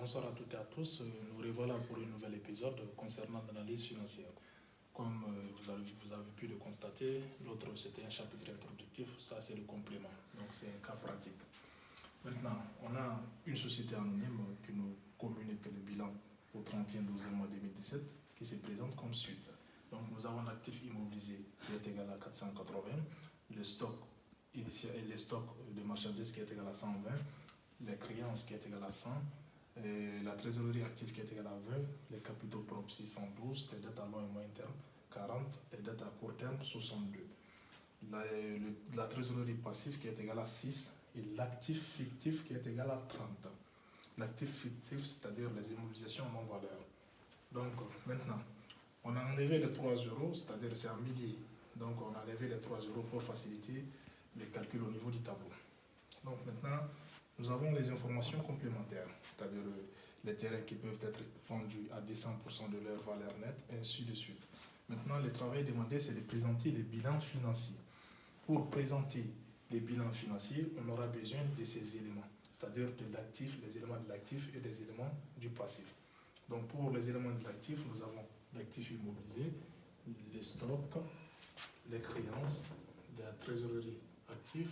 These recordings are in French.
Bonsoir à toutes et à tous. Nous revoilà pour un nouvel épisode concernant l'analyse financière. Comme vous avez pu le constater, l'autre c'était un chapitre introductif, ça c'est le complément, donc c'est un cas pratique. Maintenant, on a une société anonyme qui nous communique le bilan au 31/12 mois 2017 qui se présente comme suite. Donc nous avons l'actif immobilisé qui est égal à 480, le stock initial et le stock de marchandises qui est égal à 120, les créances qui est égal à 100, la trésorerie active qui est égale à 20, les capitaux propres 612, les dettes à long et moyen terme 40, les dettes à court terme 62. La trésorerie passive qui est égale à 6 et l'actif fictif qui est égal à 30. L'actif fictif, c'est-à-dire les immobilisations non valeur. Donc maintenant, on a enlevé les 3 euros, c'est-à-dire c'est en milliers. Donc on a enlevé les 3 euros pour faciliter les calculs au niveau du tableau. Donc maintenant, nous avons les informations complémentaires, c'est-à-dire les terrains qui peuvent être vendus à 200% de leur valeur nette, et ainsi de suite. Maintenant, le travail demandé, c'est de présenter les bilans financiers. Pour présenter les bilans financiers, on aura besoin de ces éléments, c'est-à-dire de l'actif, les éléments de l'actif et des éléments du passif. Donc pour les éléments de l'actif, nous avons l'actif immobilisé, les stocks, les créances, la trésorerie active.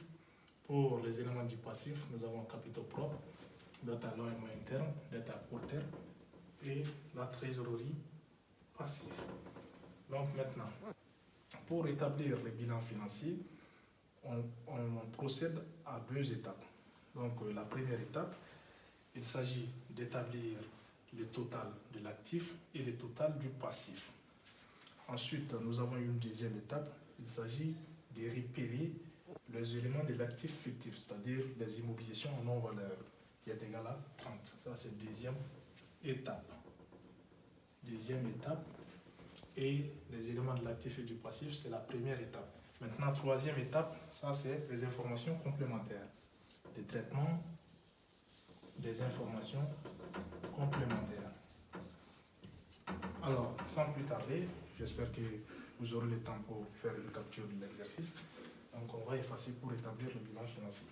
Pour les éléments du passif, nous avons capitaux propres, dette à long et moyen terme, dette à court terme et la trésorerie passive. Donc maintenant, pour établir les bilans financiers, on procède à 2 étapes. Donc la première étape, il s'agit d'établir le total de l'actif et le total du passif. Ensuite, nous avons une deuxième étape, il s'agit de repérer les éléments de l'actif fictif, c'est-à-dire les immobilisations en non-valeur, qui est égal à 30. Ça, c'est la deuxième étape. Deuxième étape. Et les éléments de l'actif et du passif, c'est la première étape. Maintenant, troisième étape, ça, c'est les informations complémentaires. Le traitement des informations complémentaires. Alors, sans plus tarder, j'espère que vous aurez le temps pour faire une capture de l'exercice. Donc on va effacer pour établir le bilan financier.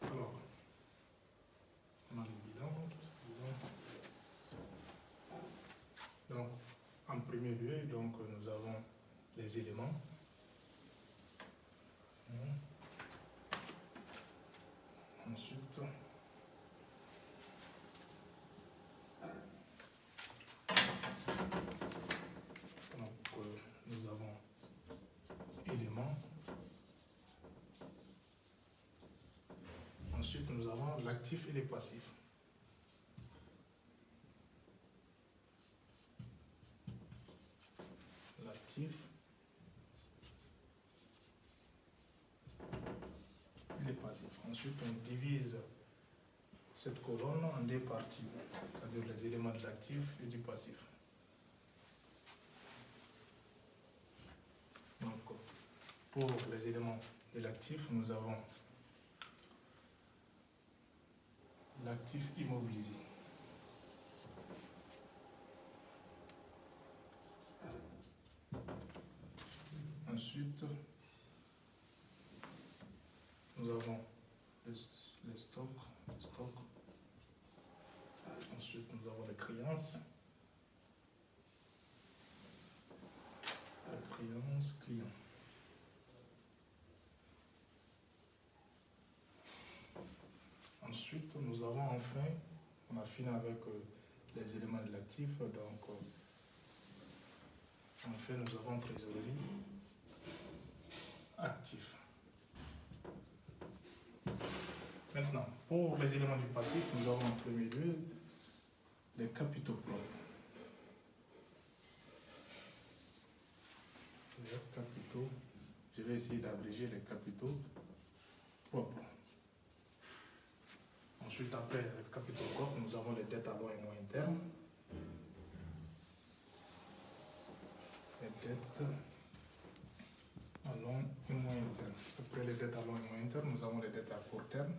Alors, on a le bilan. Donc, en premier lieu, donc, nous avons les éléments. Ensuite, nous avons éléments. Ensuite, nous avons l'actif et les passifs. L'actif et les passifs. Ensuite, on divise cette colonne en 2 parties, c'est-à-dire les éléments de l'actif et du passif. Donc, pour les éléments de l'actif, nous avons l'actif immobilisé. Ensuite, nous avons les stocks. Ensuite, nous avons les créances. Les créances clients. Ensuite, nous avons enfin, on a fini avec les éléments de l'actif, donc enfin nous avons trésorerie actif. Maintenant, pour les éléments du passif, nous avons en premier lieu les capitaux propres. Les capitaux, je vais essayer d'abréger les capitaux propres. Ensuite, après les capitaux propres, nous avons les dettes à long et moyen terme. Les dettes à long et moyen Après les dettes à long et moyen terme, nous avons les dettes à court terme.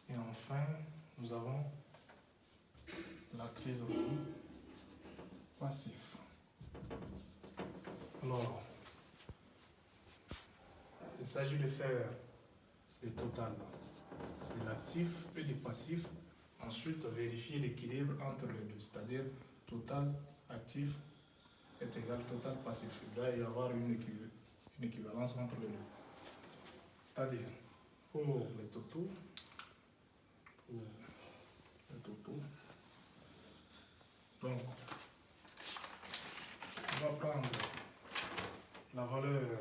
Et enfin, nous avons la trésorerie passive. Alors, il s'agit de faire le total de l'actif et du passif. Ensuite, vérifier l'équilibre entre les deux, c'est-à-dire total actif est égal total passif. Il doit y avoir une équivalence entre les deux. C'est-à-dire, pour les totaux, donc, on va prendre la valeur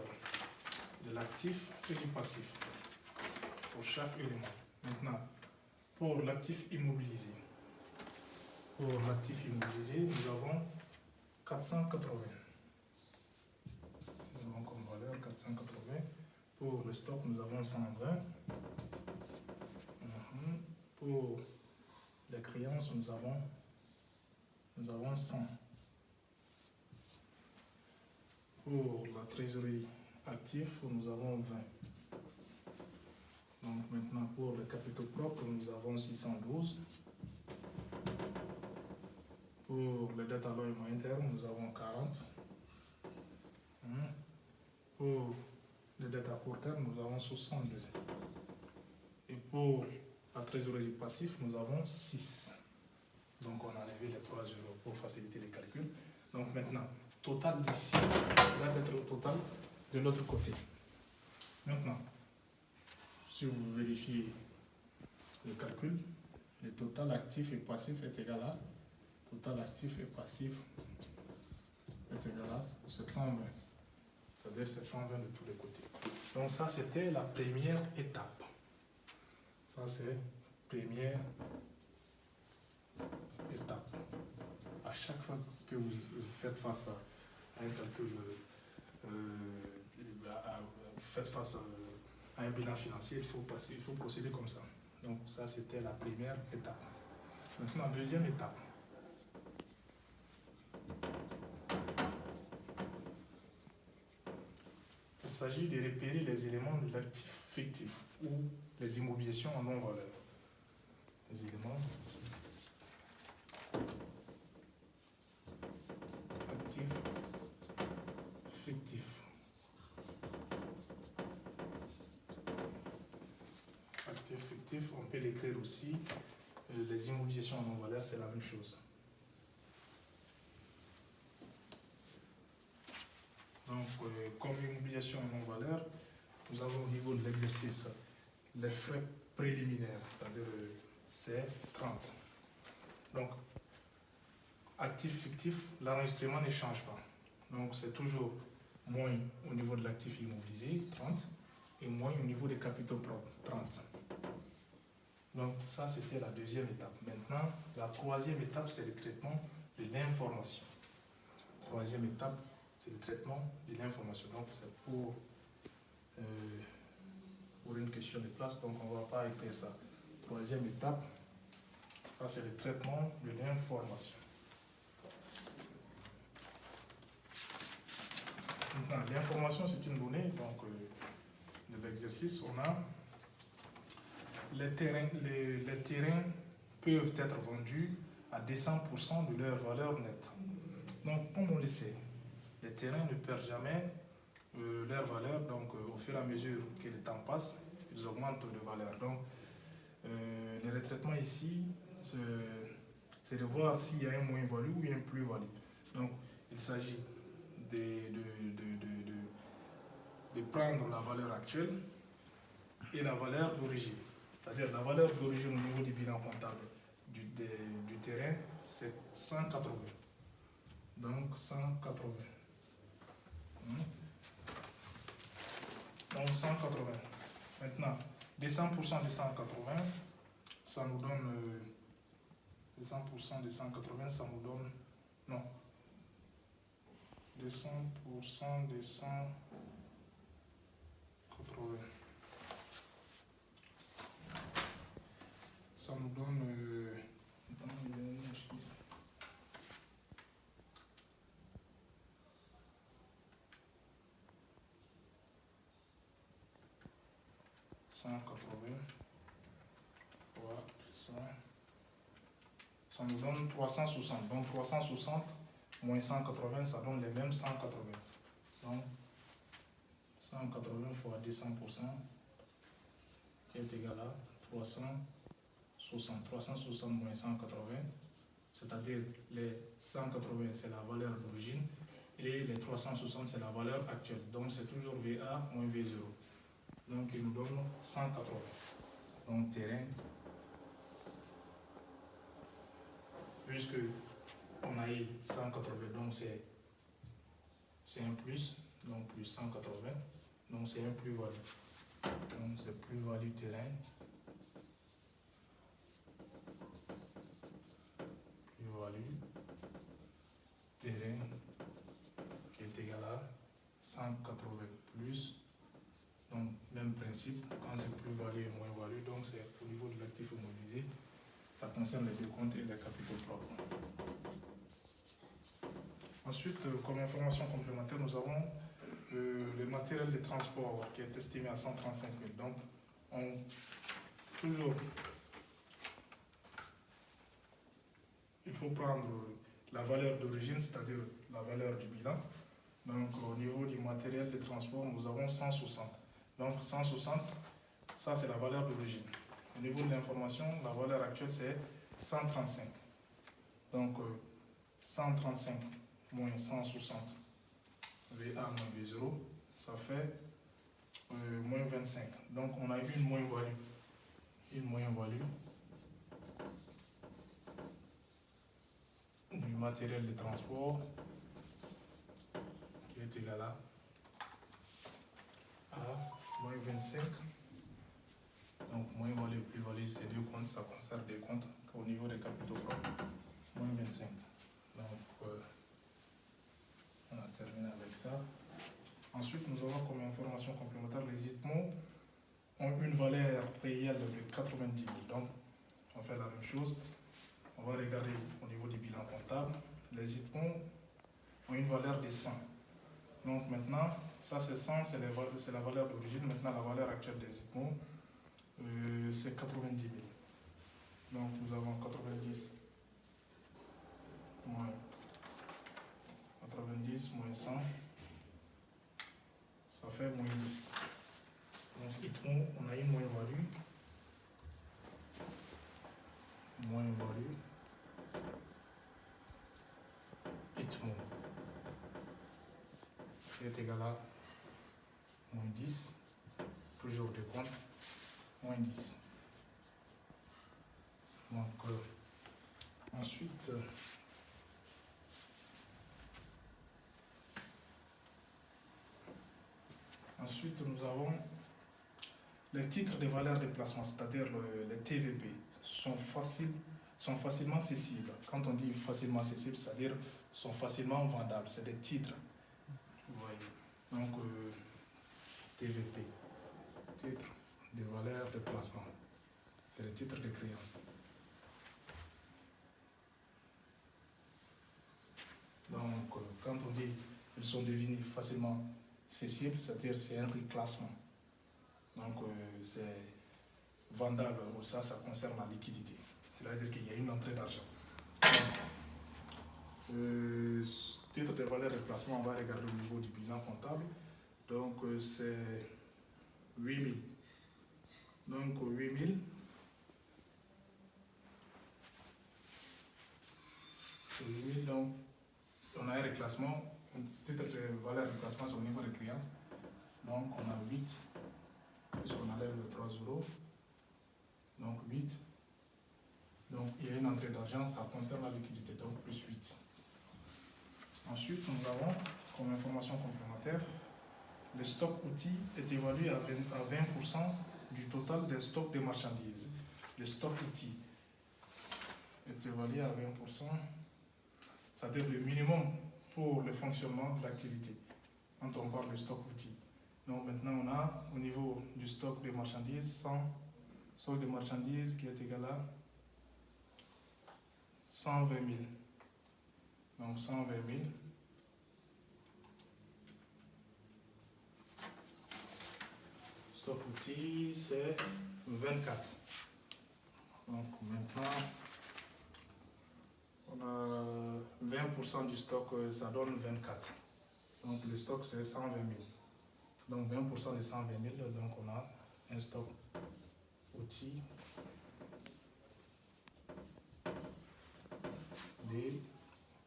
de l'actif et du passif pour chaque élément. Maintenant, pour l'actif immobilisé, nous avons 480. Nous avons comme valeur 480. Pour le stock, nous avons 120. Pour les créances, nous avons 100. Pour la trésorerie active, nous avons 20. Donc maintenant, pour les capitaux propres, nous avons 612. Pour les dettes à long et moyen terme, nous avons 40. Pour les dettes à court terme, nous avons 62. Et pour la trésorerie passive, nous avons 6. Donc on a enlevé les 3 zéros pour faciliter les calculs. Donc maintenant, total d'ici va être le total de l'autre côté. Maintenant, si vous vérifiez le calcul, le total actif et passif est égal à total actif et passif est égal à 720. C'est-à-dire 720 de tous les côtés. Donc ça, c'était la première étape. Ça, c'est première étape. À chaque fois que vous faites face à un calcul, faites face à un bilan financier, il faut procéder comme ça. Donc ça, c'était la première étape. Maintenant, deuxième étape. Il s'agit de repérer les éléments de l'actif fictif ou les immobilisations en non-valeur. Les éléments actifs fictifs. Actifs fictifs, on peut l'écrire aussi. Les immobilisations en non-valeur, c'est la même chose. Donc, comme immobilisation en non-valeur, nous avons au niveau de l'exercice les frais préliminaires, c'est-à-dire c'est 30. Donc, actif fictif, l'enregistrement ne change pas. Donc, c'est toujours moins au niveau de l'actif immobilisé, 30, et moins au niveau des capitaux propres, 30. Donc, ça, c'était la deuxième étape. Maintenant, la troisième étape, c'est le traitement de l'information. Troisième étape, c'est le traitement de l'information. Donc, c'est pour une question de place, donc on ne va pas écrire ça. Troisième étape, ça c'est le traitement de l'information. Maintenant, l'information, c'est une donnée, donc de l'exercice, on a les terrains peuvent être vendus à 200% de leur valeur nette. Donc, comme on le sait, les terrains ne perdent jamais leur valeur, donc au fur et à mesure que le temps passe, ils augmentent de valeur. Donc, le retraitement ici, c'est de voir s'il y a un moins-value ou un plus-value. Donc, il s'agit de prendre la valeur actuelle et la valeur d'origine. C'est-à-dire la valeur d'origine au niveau du bilan comptable du terrain, c'est 180. Donc 180. Donc 180. Maintenant, 200% de 180, ça nous donne... 200% de 180, ça nous donne... Non. 200% de 180. Ça nous donne... 180 fois 100. Ça nous donne 360. Donc 360 moins 180, ça donne les mêmes 180. Donc 180 fois 200% qui est égal à 360. 360 moins 180, c'est-à-dire les 180 c'est la valeur d'origine et les 360 c'est la valeur actuelle. Donc c'est toujours VA moins V0. Donc il nous donne 180. Donc terrain, puisque on a eu 180, donc c'est un plus, donc plus 180, donc c'est un plus-value. Donc c'est plus-value terrain, plus-value terrain qui est égal à 180 plus, donc même principe, quand c'est plus-value et moins-value, donc c'est au niveau de l'actif immobilisé, ça concerne les décomptes et les capitaux propres. Ensuite, comme information complémentaire, nous avons le matériel de transport qui est estimé à 135 000. Donc, toujours, il faut prendre la valeur d'origine, c'est-à-dire la valeur du bilan. Donc, au niveau du matériel de transport, nous avons 160. Donc, 160, ça c'est la valeur d'origine. Au niveau de l'information, la valeur actuelle c'est 135. Donc, 135 moins 160 VA moins V0, ça fait moins 25. Donc on a une moins-value. Une moins-value du matériel de transport qui est égal à moins 25. Donc moins-value, plus-value, c'est deux comptes, ça concerne des comptes au niveau des capitaux propres. Moins 25. Donc on a terminé avec ça. Ensuite, nous avons comme information complémentaire, les ITMO ont une valeur réelle de 90 000. Donc, on fait la même chose. On va regarder au niveau du bilan comptable. Les ITMO ont une valeur de 100. Donc maintenant, ça c'est 100, c'est la valeur d'origine. Maintenant, la valeur actuelle des ITMO, c'est 90 000. Donc nous avons 90 moins 100. Ça fait moins 10. Donc, on a une moins-value. Moins-value. ITMO qui est égal à moins 10. Toujours de compte. Moins 10. Donc, ensuite, nous avons les titres de valeur de placement, c'est-à-dire les TVP, sont facilement cessibles. Quand on dit facilement cessibles, c'est-à-dire sont facilement vendables. C'est des titres. Vous voyez. Donc, TVP, titres de valeur de placement. C'est les titres de créance. Donc, quand on dit qu'ils sont devenus facilement cessibles, c'est-à-dire c'est un reclassement. Donc, c'est vendable, ça concerne la liquidité. C'est-à-dire qu'il y a une entrée d'argent. Titre de valeur de placement, on va regarder au niveau du bilan comptable. Donc, c'est 8 000. Donc, 8 000. C'est 8 000, donc, on a un reclassement. Un titre de valeur de placement, c'est au niveau des créances. Donc, on a 8. Puisqu'on enlève le 3 euros. Donc, 8. Donc, il y a une entrée d'argent, ça concerne la liquidité, donc plus 8. Ensuite, nous avons, comme information complémentaire, le stock outil est évalué à 20% du total des stocks de marchandises. Le stock outil est évalué à 20%, c'est-à-dire le minimum pour le fonctionnement de l'activité, quand on parle de stock outil. Donc maintenant, on a au niveau du stock de marchandises, stock de marchandises qui est égal à 120 000. Donc 120 000. Stock outil. outils, c'est 24. Donc maintenant, on a 20% du stock, ça donne 24. Donc le stock, c'est 120 000. Donc 20% de 120 000, donc on a un stock outils D.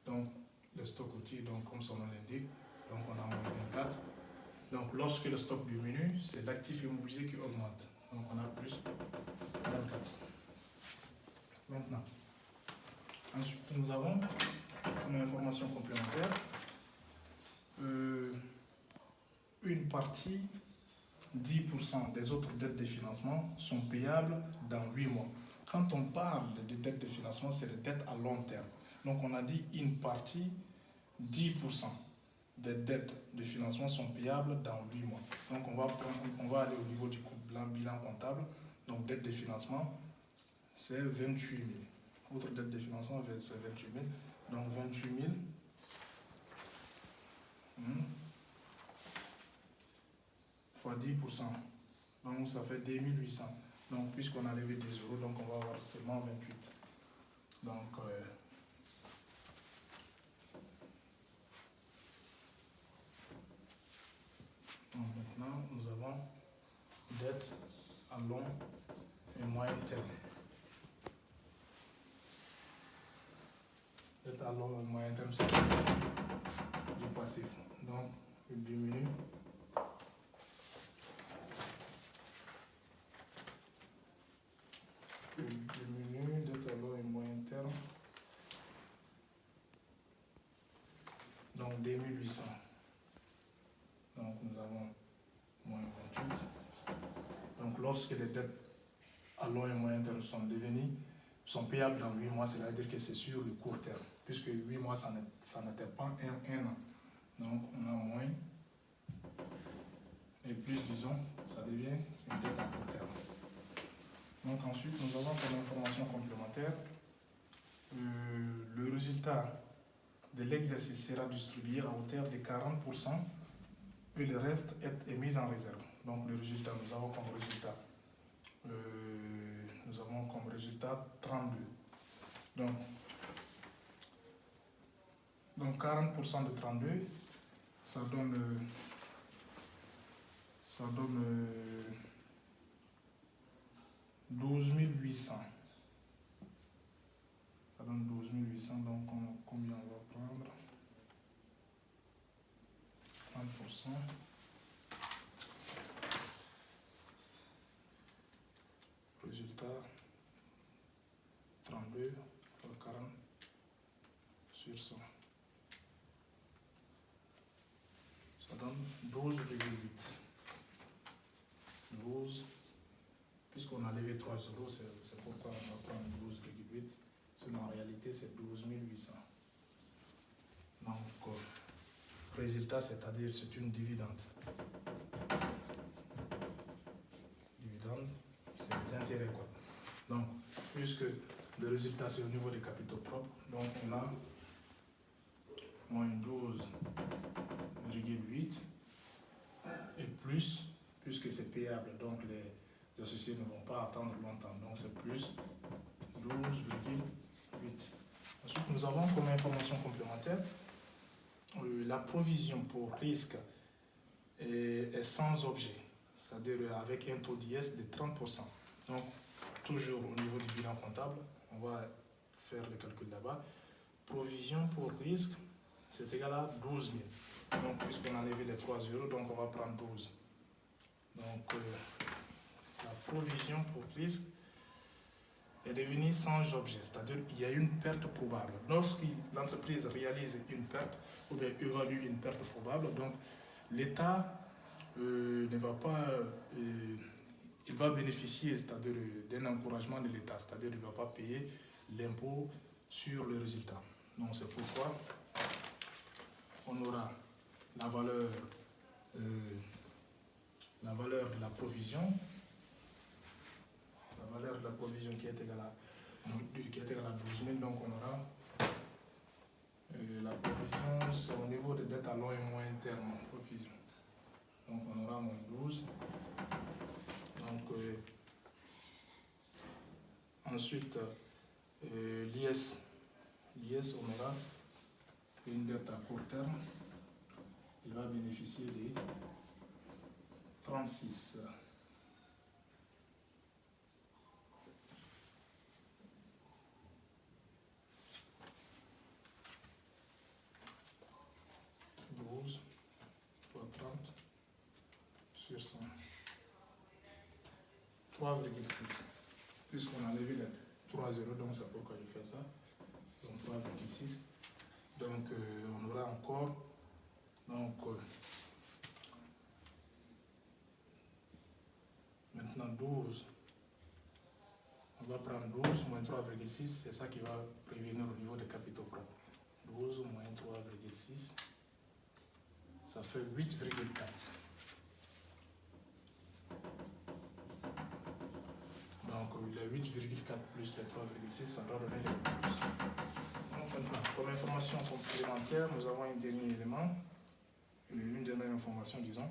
Donc le stock outils, donc comme son nom l'indique, donc on a moins 24. Donc lorsque le stock diminue, c'est l'actif immobilier qui augmente. Donc on a plus 24. Maintenant, ensuite nous avons comme information complémentaire une partie, 10% des autres dettes de financement sont payables dans 8 mois. Quand on parle de dettes de financement, c'est des dettes à long terme. Donc on a dit une partie, 10% des dettes de financement sont payables dans 8 mois. Donc on va aller au niveau du bilan comptable. Donc dette de financement, c'est 28 000. Autre dette de financement, c'est 28 000. Donc 28 000 fois 10%. Donc ça fait 2800. Donc puisqu'on a levé des euros, donc on va avoir seulement 28. Donc maintenant nous avons dette à long et moyen terme. Dette à long et moyen terme, c'est du passif. Donc il diminue. Dette à long et moyen terme. Donc 2800. Donc nous avons moins 28. Donc lorsque les dettes à long et moyen terme sont payables dans 8 mois, c'est-à-dire que c'est sur le court terme, puisque 8 mois, ça n'atteint pas un an. Donc on a moins, et plus, disons, ça devient une dette à court terme. Donc ensuite, nous avons comme information complémentaire, le résultat de l'exercice sera distribué à hauteur de 40% et le reste est mis en réserve. Donc le résultat, nous avons comme résultat 32. Donc 40% de 32, ça donne 12 800. Ça donne 12 800, donc combien on va prendre? 30%. Résultat 32 fois 40 sur 100. Ça donne 12,8. 12. Puisqu'on a levé 3 euros, c'est pourquoi on va prendre 12,8. Sinon, en réalité, c'est 12 800. Donc, résultat, c'est-à-dire c'est une dividende. Dividende, c'est les intérêts, quoi. Donc, puisque le résultat, c'est au niveau des capitaux propres, donc on a moins 12,8 et plus, puisque c'est payable, donc les associés ne vont pas attendre longtemps, donc c'est plus 12,8. Ensuite, nous avons comme information complémentaire la provision pour risque est sans objet, c'est-à-dire avec un taux d'IS de 30%. Donc, toujours au niveau du bilan comptable, on va faire le calcul là-bas. Provision pour risque, c'est égal à 12 000. Donc, puisqu'on a levé les 3 euros, donc on va prendre 12. Donc, la provision pour risque est devenue sans objet, c'est-à-dire qu'il y a une perte probable. Lorsque l'entreprise réalise une perte ou bien évalue une perte probable, donc l'État ne va pas, il va bénéficier, c'est-à-dire d'un encouragement de l'État, c'est-à-dire qu'il ne va pas payer l'impôt sur le résultat. Donc c'est pourquoi on aura la valeur de la provision. La valeur de la provision qui est égale à 12 000, donc on aura la provision, c'est au niveau des dettes à long et moyen terme, provision. Donc on aura moins 12 Donc, ensuite, l'IS. L'IS, on aura, c'est une dette à court terme. Il va bénéficier des 36. Fois 30 sur 100. 3,6. Puisqu'on a enlevé les 3 zéros, donc c'est pourquoi je fais ça. Donc 3,6. Donc on aura encore. Donc maintenant 12. On va prendre 12 moins 3,6. C'est ça qui va prévenir au niveau des capitaux propres. 12 moins 3,6. Ça fait 8,4. Donc les 8,4 plus les 3,6, ça doit donner les 12. Donc maintenant, comme information complémentaire, nous avons un dernier élément, une dernière information, disons.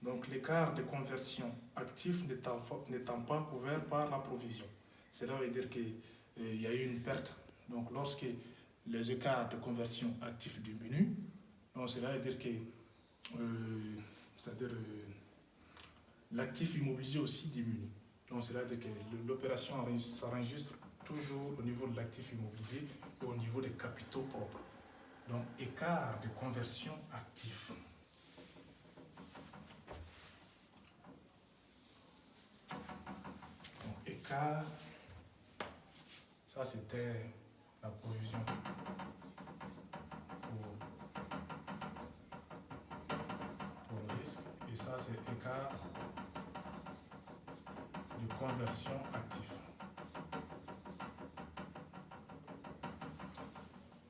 Donc l'écart de conversion actif n'étant pas couvert par la provision. Cela veut dire qu'il y a eu une perte. Donc lorsque les écarts de conversion actifs diminuent, donc cela veut dire que l'actif immobilisé aussi diminue. Donc cela veut dire que l'opération s'enregistre toujours au niveau de l'actif immobilisé et au niveau des capitaux propres. Donc écart de conversion actif. Donc écart, ça c'était la provision pour le risque. Et ça c'est écart de conversion actif.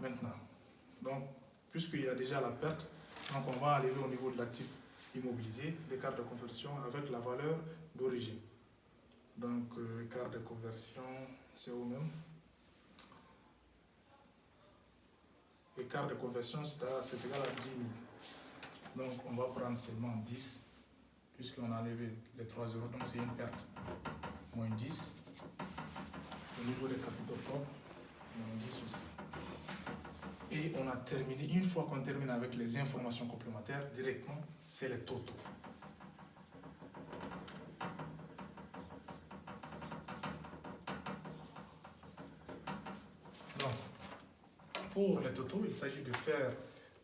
Maintenant, donc, puisqu'il y a déjà la perte, donc on va aller au niveau de l'actif immobilisé, l'écart de conversion avec la valeur d'origine. Donc, écart de conversion, c'est où même? Écart de conversion, c'est égal à 10 000. Donc, on va prendre seulement 10, puisqu'on a enlevé les 3 euros, donc c'est une perte. Moins 10. Au niveau des capitaux propres, moins 10 aussi. Et on a terminé, une fois qu'on termine avec les informations complémentaires, directement, c'est les totaux. Donc, pour les totaux, il s'agit de faire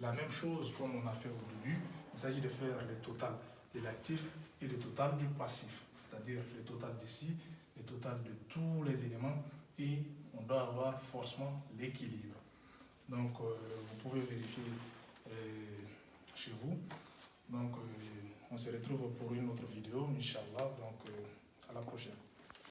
la même chose comme on a fait au début. Il s'agit de faire le total de l'actif et le total du passif, c'est-à-dire le total d'ici, le total de tous les éléments, et on doit avoir forcément l'équilibre. Donc, vous pouvez vérifier chez vous. Donc, on se retrouve pour une autre vidéo, Inch'Allah. Donc, à la prochaine.